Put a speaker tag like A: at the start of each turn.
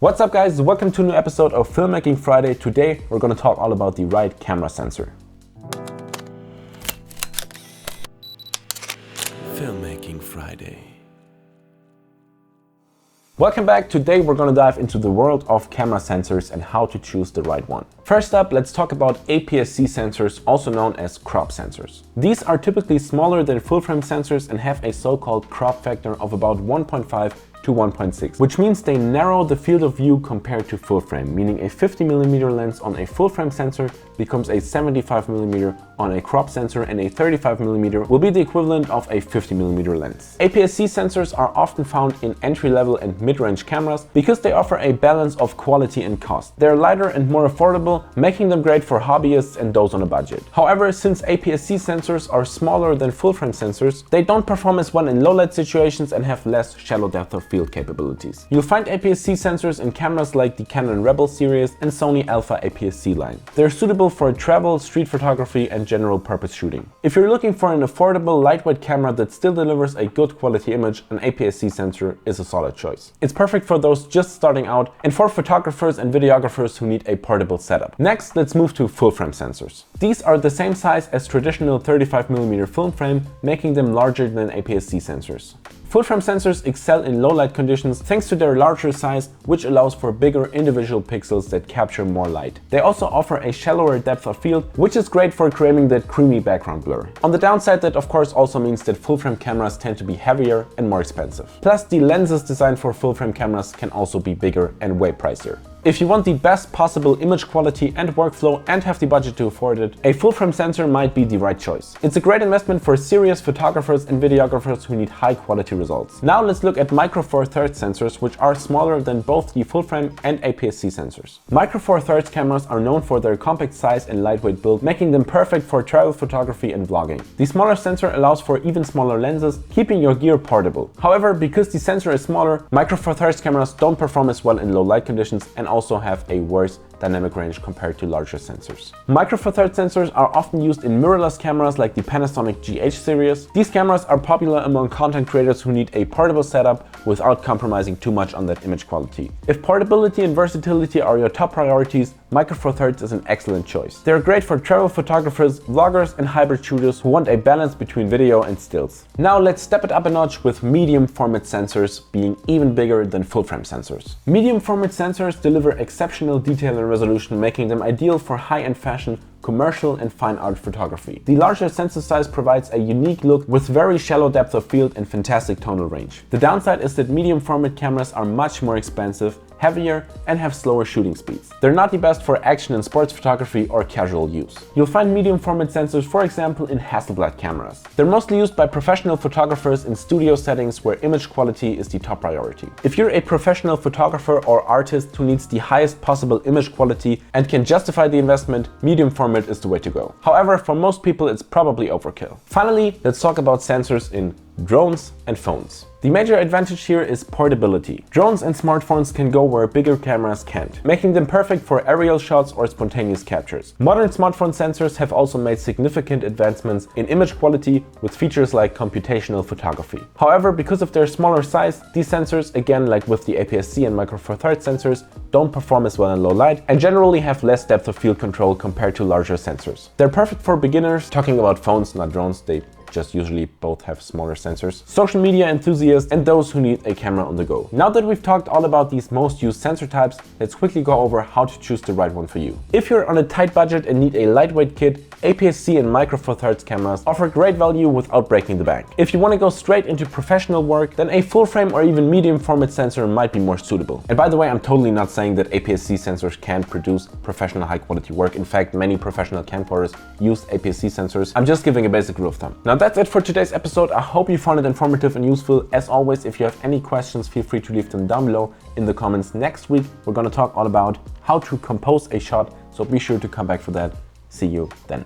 A: What's up guys, welcome to a new episode of Filmmaking Friday. Today we're going to talk all about the right camera sensor.
B: Filmmaking Friday.
A: Welcome back. Today we're going to dive into the world of camera sensors and how to choose the right one. First up, let's talk about APS-C sensors, also known as crop sensors. These are typically smaller than full-frame sensors and have a so-called crop factor of about 1.5 to 1.6, which means they narrow the field of view compared to full frame, meaning a 50mm lens on a full frame sensor becomes a 75mm on a crop sensor, and a 35mm will be the equivalent of a 50mm lens. APS-C sensors are often found in entry-level and mid-range cameras because they offer a balance of quality and cost. They're lighter and more affordable, making them great for hobbyists and those on a budget. However, since APS-C sensors are smaller than full-frame sensors, they don't perform as well in low-light situations and have less shallow depth of field capabilities. You'll find APS-C sensors in cameras like the Canon Rebel series and Sony Alpha APS-C line. They're suitable for travel, street photography and general purpose shooting. If you're looking for an affordable, lightweight camera that still delivers a good quality image, an APS-C sensor is a solid choice. It's perfect for those just starting out and for photographers and videographers who need a portable setup. Next, let's move to full-frame sensors. These are the same size as traditional 35mm film frame, making them larger than APS-C sensors. Full-frame sensors excel in low-light conditions thanks to their larger size, which allows for bigger individual pixels that capture more light. They also offer a shallower depth of field, which is great for creating that creamy background blur. On the downside, that of course also means that full-frame cameras tend to be heavier and more expensive. Plus, the lenses designed for full-frame cameras can also be bigger and way pricier. If you want the best possible image quality and workflow and have the budget to afford it, a full-frame sensor might be the right choice. It's a great investment for serious photographers and videographers who need high quality results. Now let's look at Micro Four Thirds sensors, which are smaller than both the full-frame and APS-C sensors. Micro Four Thirds cameras are known for their compact size and lightweight build, making them perfect for travel photography and vlogging. The smaller sensor allows for even smaller lenses, keeping your gear portable. However, because the sensor is smaller, Micro Four Thirds cameras don't perform as well in low light conditions and also have a worse dynamic range compared to larger sensors. Micro Four Thirds sensors are often used in mirrorless cameras like the Panasonic GH series. These cameras are popular among content creators who need a portable setup without compromising too much on that image quality. If portability and versatility are your top priorities, Micro Four Thirds is an excellent choice. They're great for travel photographers, vloggers and hybrid shooters who want a balance between video and stills. Now let's step it up a notch with medium format sensors being even bigger than full frame sensors. Medium format sensors deliver exceptional detail and resolution, making them ideal for high-end fashion, commercial and fine art photography. The larger sensor size provides a unique look with very shallow depth of field and fantastic tonal range. The downside is that medium format cameras are much more expensive, heavier and have slower shooting speeds. They're not the best for action and sports photography or casual use. You'll find medium format sensors, for example, in Hasselblad cameras. They're mostly used by professional photographers in studio settings where image quality is the top priority. If you're a professional photographer or artist who needs the highest possible image quality and can justify the investment, medium format is the way to go. However, for most people it's probably overkill. Finally, let's talk about sensors in drones and phones. The major advantage here is portability. Drones and smartphones can go where bigger cameras can't, making them perfect for aerial shots or spontaneous captures. Modern smartphone sensors have also made significant advancements in image quality with features like computational photography. However, because of their smaller size, these sensors, again like with the APS-C and Micro Four Thirds sensors, don't perform as well in low light and generally have less depth of field control compared to larger sensors. They're perfect for beginners, talking about phones, not drones, they just usually both have smaller sensors, social media enthusiasts and those who need a camera on the go. Now that we've talked all about these most used sensor types, let's quickly go over how to choose the right one for you. If you're on a tight budget and need a lightweight kit, APS-C and Micro Four Thirds cameras offer great value without breaking the bank. If you want to go straight into professional work, then a full frame or even medium format sensor might be more suitable. And by the way, I'm totally not saying that APS-C sensors can't produce professional high quality work. In fact, many professional camcorders use APS-C sensors. I'm just giving a basic rule of thumb. Now that's it for today's episode. I hope you found it informative and useful. As always, if you have any questions, feel free to leave them down below in the comments. Next week, we're going to talk all about how to compose a shot, so be sure to come back for that. See you then.